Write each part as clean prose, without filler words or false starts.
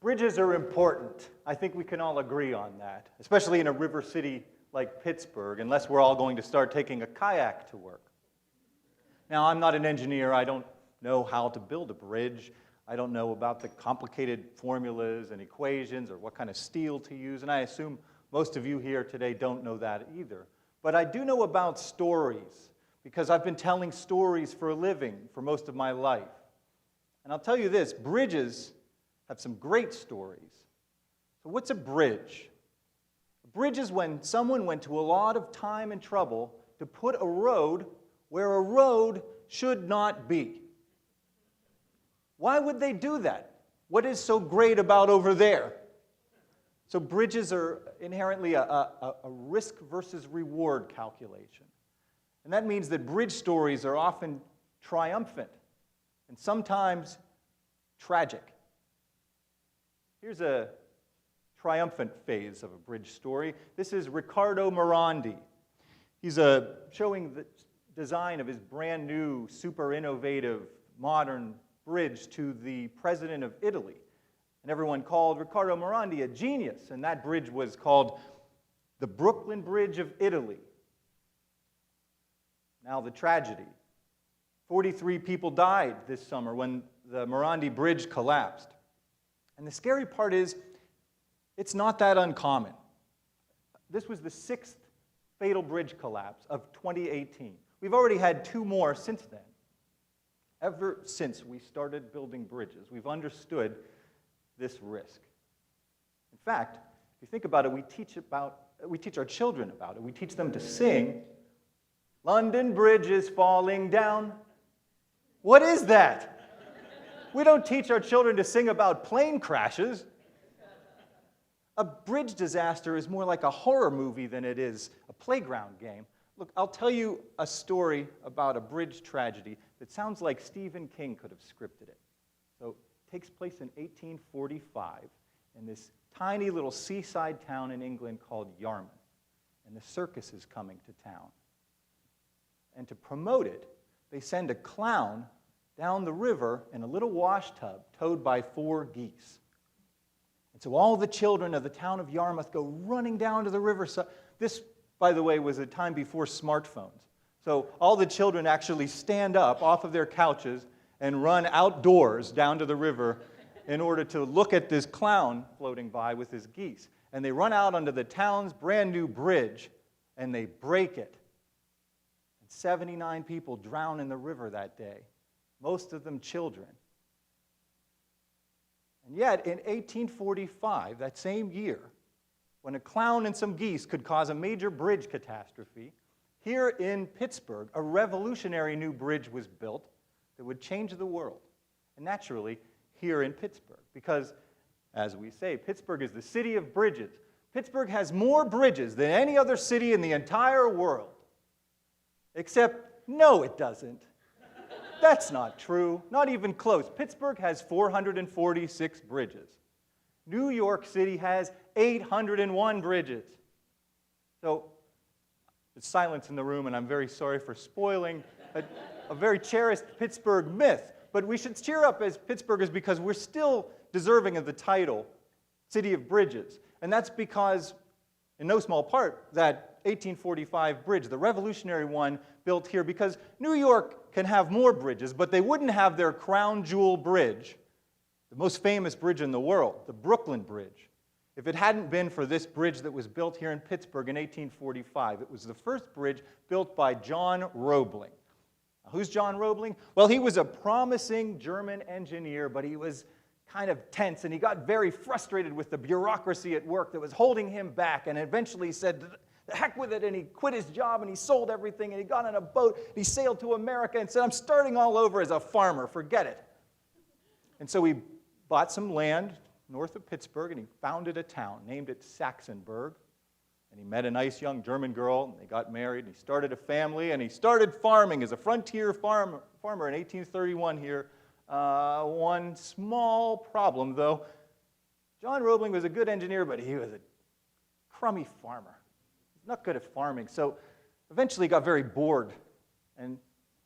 Bridges are important. I think we can all agree on that, especially in a river city like Pittsburgh, unless we're all going to start taking a kayak to work. Now, I'm not an engineer. I don't know how to build a bridge. I don't know about the complicated formulas and equations or what kind of steel to use, and I assume most of you here today don't know that either. But I do know about stories, because I've been telling stories for a living for most of my life. And I'll tell you this, bridges have some great stories. So what's a bridge? A bridge is when someone went to a lot of time and trouble to put a road where a road should not be. Why would they do that? What is so great about over there? So bridges are inherently a risk versus reward calculation. And that means that bridge stories are often triumphant and sometimes tragic. Here's a triumphant phase of a bridge story. This is Riccardo Morandi. He's showing the design of his brand new, super innovative, modern bridge to the president of Italy. And everyone called Riccardo Morandi a genius, and that bridge was called the Brooklyn Bridge of Italy. Now the tragedy. 43 people died this summer when the Morandi Bridge collapsed. And the scary part is, it's not that uncommon. This was the 6th fatal bridge collapse of 2018. We've already had 2 more since then. Ever since we started building bridges, we've understood this risk. In fact, if you think about it, we teach our children about it. We teach them to sing, "London Bridge is falling down." What is that? We don't teach our children to sing about plane crashes. A bridge disaster is more like a horror movie than it is a playground game. Look, I'll tell you a story about a bridge tragedy that sounds like Stephen King could have scripted it. So it takes place in 1845 in this tiny little seaside town in England called Yarmouth. And the circus is coming to town. And to promote it, they send a clown down the river in a little wash tub towed by 4 geese. And so all the children of the town of Yarmouth go running down to the riverside. This, by the way, was a time before smartphones. So all the children actually stand up off of their couches and run outdoors down to the river in order to look at this clown floating by with his geese. And they run out onto the town's brand new bridge and they break it. 79 people drown in the river that day, most of them children. And yet, in 1845, that same year, when a clown and some geese could cause a major bridge catastrophe, here in Pittsburgh, a revolutionary new bridge was built that would change the world. And naturally, here in Pittsburgh, because, as we say, Pittsburgh is the city of bridges. Pittsburgh has more bridges than any other city in the entire world. Except, no, it doesn't. That's not true. Not even close. Pittsburgh has 446 bridges. New York City has 801 bridges. So, there's silence in the room, and I'm very sorry for spoiling a very cherished Pittsburgh myth. But we should cheer up as Pittsburghers because we're still deserving of the title, City of Bridges. And that's because, in no small part, that 1845 bridge, the revolutionary one built here, because New York can have more bridges, but they wouldn't have their crown jewel bridge, the most famous bridge in the world, the Brooklyn Bridge, if it hadn't been for this bridge that was built here in Pittsburgh in 1845. It was the first bridge built by John Roebling. Now, who's John Roebling? Well, he was a promising German engineer, but he was kind of tense, and he got very frustrated with the bureaucracy at work that was holding him back, and eventually said, "The heck with it," and he quit his job, and he sold everything, and he got on a boat, and he sailed to America and said, "I'm starting all over as a farmer, forget it." And so he bought some land north of Pittsburgh, and he founded a town, named it Saxonburg, and he met a nice young German girl, and they got married, and he started a family, and he started farming as a frontier farmer in 1831 here. One small problem, though. John Roebling was a good engineer, but he was a crummy farmer. Not good at farming, so eventually he got very bored, and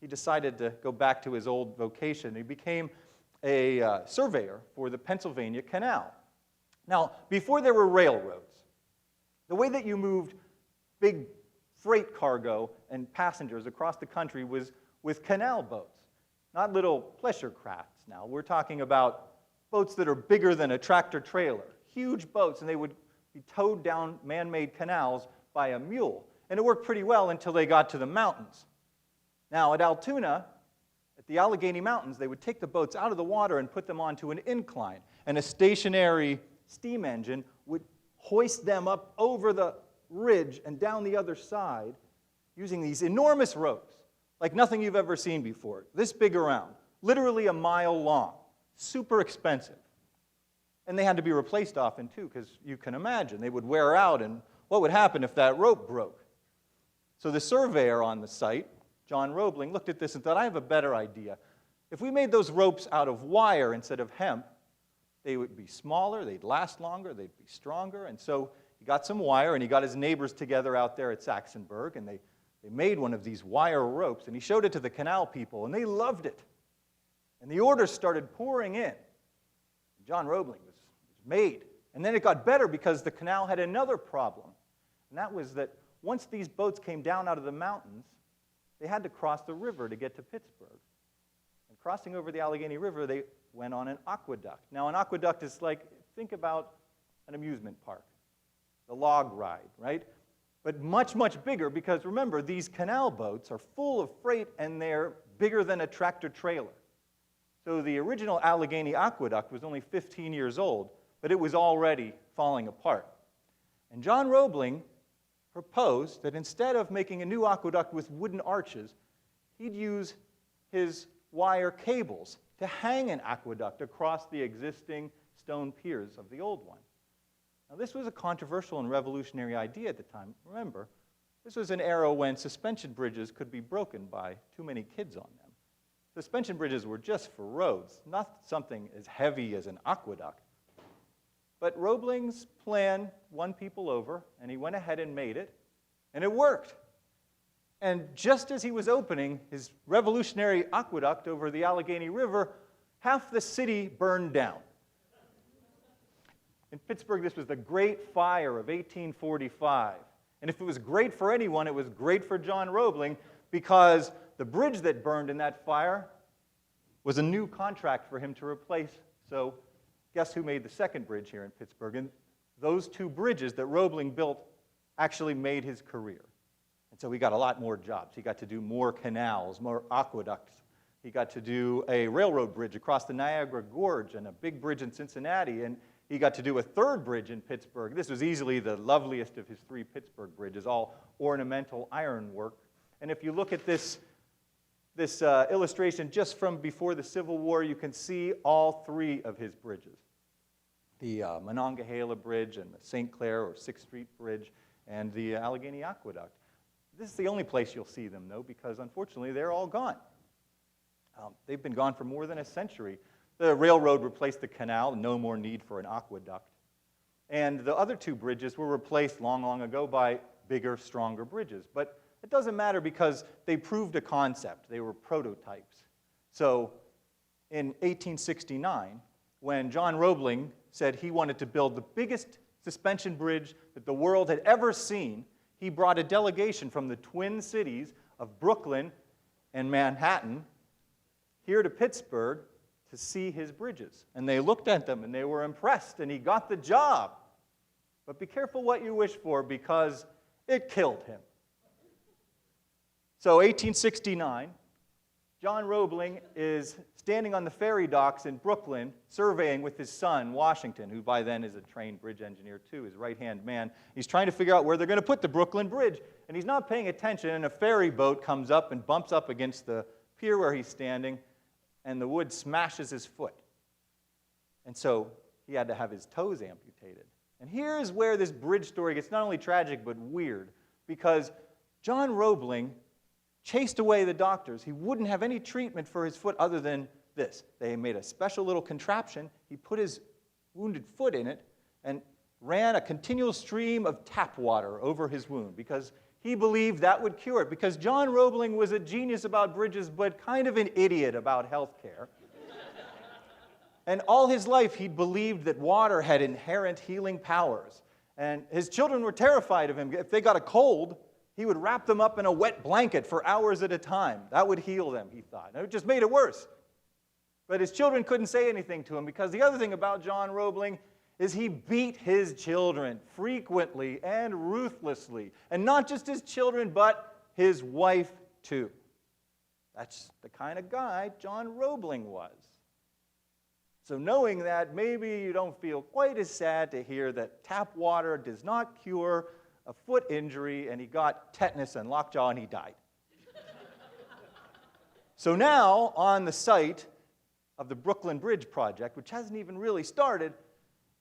he decided to go back to his old vocation. He became a surveyor for the Pennsylvania Canal. Now, before there were railroads, the way that you moved big freight cargo and passengers across the country was with canal boats, not little pleasure crafts now. We're talking about boats that are bigger than a tractor trailer, huge boats, and they would be towed down man-made canals by a mule. And it worked pretty well until they got to the mountains. Now, at Altoona, at the Allegheny Mountains, they would take the boats out of the water and put them onto an incline, and a stationary steam engine would hoist them up over the ridge and down the other side using these enormous ropes, like nothing you've ever seen before, this big around, literally a mile long, super expensive. And they had to be replaced often, too, because you can imagine they would wear out, and what would happen if that rope broke? So the surveyor on the site, John Roebling, looked at this and thought, I have a better idea. If we made those ropes out of wire instead of hemp, they would be smaller, they'd last longer, they'd be stronger. And so he got some wire, and he got his neighbors together out there at Saxonburg, and they made one of these wire ropes, and he showed it to the canal people, and they loved it. And the orders started pouring in. John Roebling was made. And then it got better because the canal had another problem, and that was that once these boats came down out of the mountains, they had to cross the river to get to Pittsburgh. And crossing over the Allegheny River, they went on an aqueduct. Now, an aqueduct is like, think about an amusement park, the log ride, right? But much, much bigger because, remember, these canal boats are full of freight and they're bigger than a tractor trailer. So the original Allegheny Aqueduct was only 15 years old, but it was already falling apart. And John Roebling proposed that instead of making a new aqueduct with wooden arches, he'd use his wire cables to hang an aqueduct across the existing stone piers of the old one. Now, this was a controversial and revolutionary idea at the time. Remember, this was an era when suspension bridges could be broken by too many kids on them. Suspension bridges were just for roads, not something as heavy as an aqueduct. But Roebling's plan won people over, and he went ahead and made it, and it worked. And just as he was opening his revolutionary aqueduct over the Allegheny River, half the city burned down. In Pittsburgh, this was the Great Fire of 1845. And if it was great for anyone, it was great for John Roebling, because the bridge that burned in that fire was a new contract for him to replace. So guess who made the second bridge here in Pittsburgh? And those two bridges that Roebling built actually made his career. And so he got a lot more jobs. He got to do more canals, more aqueducts. He got to do a railroad bridge across the Niagara Gorge and a big bridge in Cincinnati. And he got to do a third bridge in Pittsburgh. This was easily the loveliest of his three Pittsburgh bridges, all ornamental ironwork. And if you look at this illustration just from before the Civil War, you can see all three of his bridges. The Monongahela Bridge and the St. Clair or 6th Street Bridge and the Allegheny Aqueduct. This is the only place you'll see them, though, because unfortunately they're all gone. They've been gone for more than a century. The railroad replaced the canal, no more need for an aqueduct. And the other two bridges were replaced long, long ago by bigger, stronger bridges. But it doesn't matter because they proved a concept. They were prototypes. So in 1869, when John Roebling said he wanted to build the biggest suspension bridge that the world had ever seen, he brought a delegation from the twin cities of Brooklyn and Manhattan here to Pittsburgh to see his bridges. And they looked at them and they were impressed, and he got the job. But be careful what you wish for, because it killed him. So 1869, John Roebling is standing on the ferry docks in Brooklyn surveying with his son, Washington, who by then is a trained bridge engineer too, his right-hand man. He's trying to figure out where they're going to put the Brooklyn Bridge, and he's not paying attention, and a ferry boat comes up and bumps up against the pier where he's standing, and the wood smashes his foot. And so he had to have his toes amputated. And here's where this bridge story gets not only tragic but weird, because John Roebling chased away the doctors. He wouldn't have any treatment for his foot other than this. They made a special little contraption. He put his wounded foot in it and ran a continual stream of tap water over his wound because he believed that would cure it. Because John Roebling was a genius about bridges but kind of an idiot about health care. And all his life, he'd believed that water had inherent healing powers. And his children were terrified of him. If they got a cold, he would wrap them up in a wet blanket for hours at a time. That would heal them, he thought. And it just made it worse. But his children couldn't say anything to him, because the other thing about John Roebling is he beat his children frequently and ruthlessly. And not just his children, but his wife too. That's the kind of guy John Roebling was. So knowing that, maybe you don't feel quite as sad to hear that tap water does not cure a foot injury, and he got tetanus and lockjaw and he died. So now, on the site of the Brooklyn Bridge project, which hasn't even really started,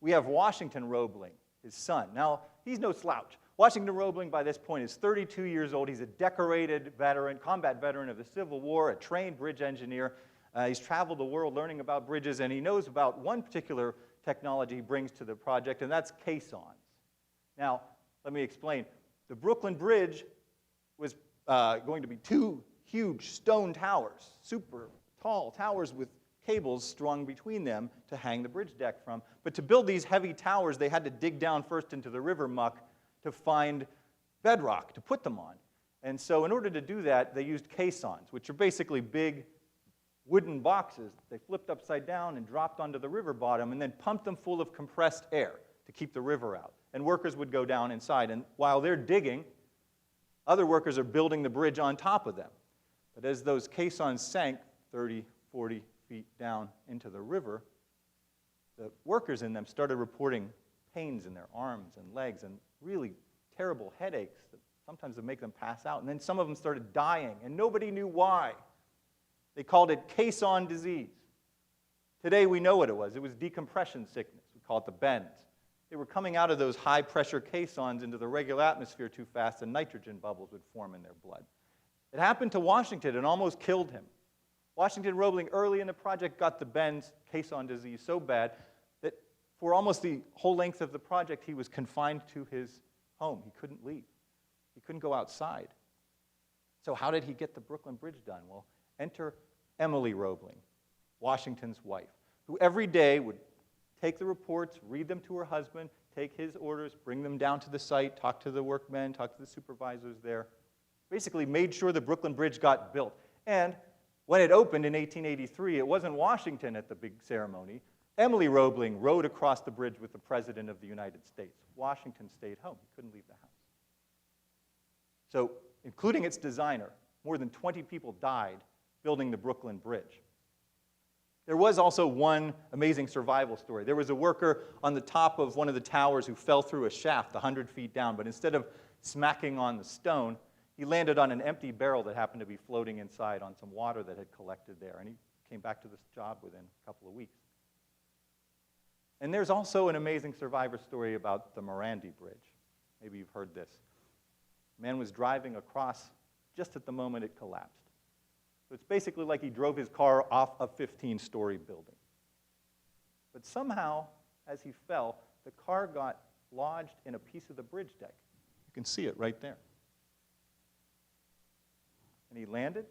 we have Washington Roebling, his son. Now, he's no slouch. Washington Roebling, by this point, is 32 years old. He's a decorated veteran, combat veteran of the Civil War, a trained bridge engineer. He's traveled the world learning about bridges, and he knows about one particular technology he brings to the project, and that's caissons. Now, let me explain. The Brooklyn Bridge was going to be two huge stone towers, super tall towers with cables strung between them to hang the bridge deck from. But to build these heavy towers, they had to dig down first into the river muck to find bedrock to put them on. And so in order to do that, they used caissons, which are basically big wooden boxes they flipped upside down and dropped onto the river bottom and then pumped them full of compressed air to keep the river out. And workers would go down inside. And while they're digging, other workers are building the bridge on top of them. But as those caissons sank 30, 40 feet down into the river, the workers in them started reporting pains in their arms and legs and really terrible headaches that sometimes would make them pass out. And then some of them started dying, and nobody knew why. They called it caisson disease. Today we know what it was. It was decompression sickness. We call it the bends. They were coming out of those high-pressure caissons into the regular atmosphere too fast, and nitrogen bubbles would form in their blood. It happened to Washington and almost killed him. Washington Roebling, early in the project, got the bends caisson disease so bad that for almost the whole length of the project, he was confined to his home. He couldn't leave. He couldn't go outside. So how did he get the Brooklyn Bridge done? Well, enter Emily Roebling, Washington's wife, who every day would take the reports, read them to her husband, take his orders, bring them down to the site, talk to the workmen, talk to the supervisors there. Basically made sure the Brooklyn Bridge got built. And when it opened in 1883, it wasn't Washington at the big ceremony. Emily Roebling rode across the bridge with the President of the United States. Washington stayed home. He couldn't leave the house. So, including its designer, more than 20 people died building the Brooklyn Bridge. There was also one amazing survival story. There was a worker on the top of one of the towers who fell through a shaft 100 feet down, but instead of smacking on the stone, he landed on an empty barrel that happened to be floating inside on some water that had collected there, and he came back to this job within a couple of weeks. And there's also an amazing survivor story about the Morandi Bridge. Maybe you've heard this. A man was driving across just at the moment it collapsed. So it's basically like he drove his car off a 15-story building. But somehow, as he fell, the car got lodged in a piece of the bridge deck. You can see it right there. And he landed,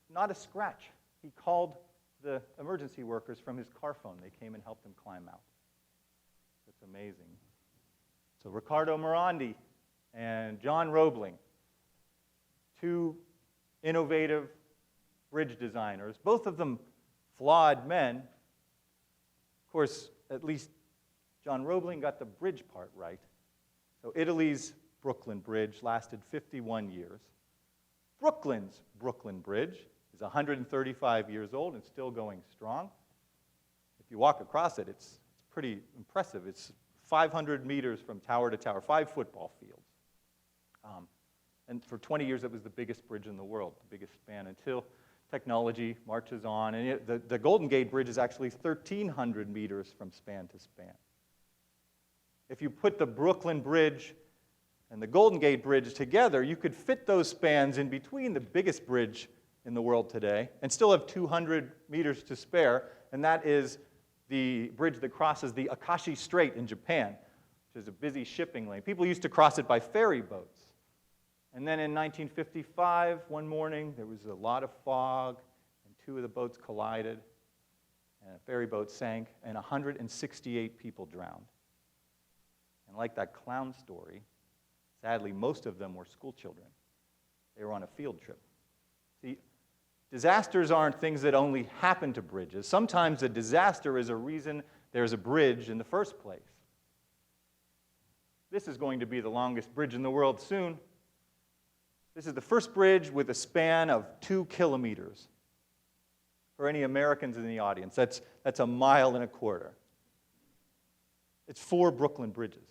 not a scratch. He called the emergency workers from his car phone. They came and helped him climb out. It's amazing. So Riccardo Morandi and John Roebling, two innovative bridge designers, both of them flawed men. Of course, at least John Roebling got the bridge part right. So Italy's Brooklyn Bridge lasted 51 years. Brooklyn's Brooklyn Bridge is 135 years old and still going strong. If you walk across it, it's pretty impressive. It's 500 meters from tower to tower, 5 football fields. And for 20 years, it was the biggest bridge in the world, the biggest span, until technology marches on. And the Golden Gate Bridge is actually 1,300 meters from span to span. If you put the Brooklyn Bridge and the Golden Gate Bridge together, you could fit those spans in between the biggest bridge in the world today and still have 200 meters to spare, and that is the bridge that crosses the Akashi Strait in Japan, which is a busy shipping lane. People used to cross it by ferry boats. And then in 1955, one morning, there was a lot of fog, and 2 of the boats collided. and a ferry boat sank, and 168 people drowned. And like that clown story, sadly, most of them were school children. They were on a field trip. See, disasters aren't things that only happen to bridges. Sometimes a disaster is a reason there's a bridge in the first place. This is going to be the longest bridge in the world soon. This is the first bridge with a span of 2 kilometers. For any Americans in the audience, that's 1.25 miles. It's 4 Brooklyn bridges.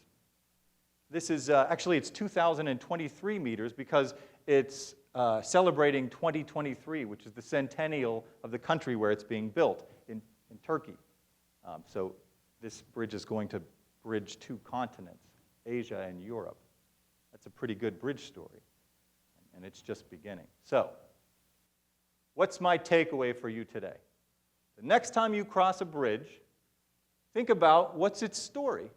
This is, actually, it's 2,023 meters because it's celebrating 2023, which is the centennial of the country where it's being built in Turkey. So this bridge is going to bridge 2 continents, Asia and Europe. That's a pretty good bridge story, and it's just beginning. So, what's my takeaway for you today? The next time you cross a bridge, think about what's its story.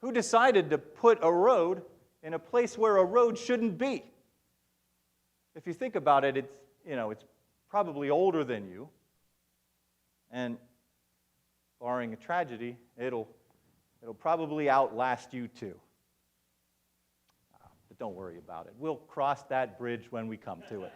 Who decided to put a road in a place where a road shouldn't be? If you think about it, it's probably older than you, and barring a tragedy, it'll probably outlast you too. But don't worry about it. We'll cross that bridge when we come to it.